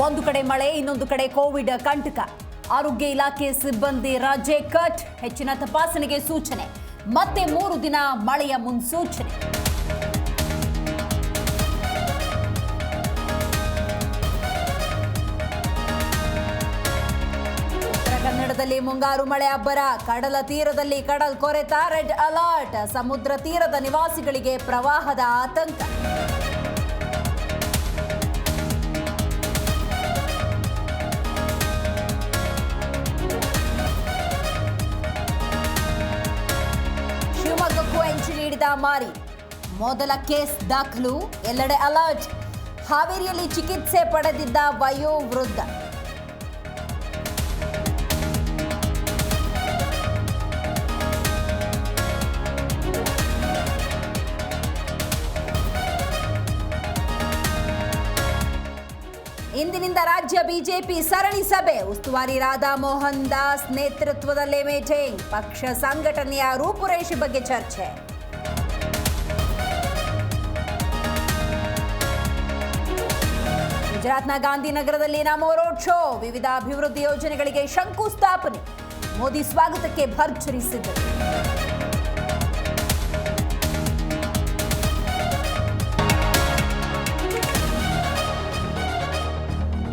ಒಂದು ಕಡೆ ಮಳೆ, ಇನ್ನೊಂದು ಕಡೆ ಕೋವಿಡ್ ಕಂಟಕ. ಆರೋಗ್ಯ ಇಲಾಖೆ ಸಿಬ್ಬಂದಿ ರಜೆ ಕಟ್, ಹೆಚ್ಚಿನ ತಪಾಸಣೆಗೆ ಸೂಚನೆ. ಮತ್ತೆ 3 ದಿನ ಮಳೆಯ ಮುನ್ಸೂಚನೆ. ಉತ್ತರ ಕನ್ನಡದಲ್ಲಿ ಮುಂಗಾರು ಮಳೆ ಅಬ್ಬರ. ಕಡಲ ತೀರದಲ್ಲಿ ಕಡಲ್ ಕೊರೆತ, ರೆಡ್ ಅಲರ್ಟ್. ಸಮುದ್ರ ತೀರದ ನಿವಾಸಿಗಳಿಗೆ ಪ್ರವಾಹದ ಆತಂಕ. ಎಂಟ್ರಿ ನೀಡಿದ ಮಾರಿ, ಮೊದಲ ಕೇಸ್ ದಾಖಲು. ಎಲ್ಲೆಡೆ ಅಲರ್ಟ್. ಹಾವೇರಿಯಲ್ಲಿ ಚಿಕಿತ್ಸೆ ಪಡೆದಿದ್ದ ವಯೋವೃದ್ಧ. ಇಂದಿನಿಂದ ರಾಜ್ಯ ಬಿಜೆಪಿ ಸರಣಿ ಸಭೆ. ಉಸ್ತುವಾರಿ ರಾಧಾ ಮೋಹನ್ ದಾಸ್ ನೇತೃತ್ವದಲ್ಲೇ ಮೀಟಿಂಗ್. ಪಕ್ಷ ಸಂಘಟನೆಯ ರೂಪುರೇಷೆ ಬಗ್ಗೆ ಚರ್ಚೆ. ಗುಜರಾತ್ನ ಗಾಂಧಿನಗರದಲ್ಲಿ ನಮೋ ರೋಡ್ ಶೋ. ವಿವಿಧ ಅಭಿವೃದ್ಧಿ ಯೋಜನೆಗಳಿಗೆ ಶಂಕುಸ್ಥಾಪನೆ. ಮೋದಿ ಸ್ವಾಗತಕ್ಕೆ ಭರ್ಜರಿ ಸಿದ್ಧತೆ.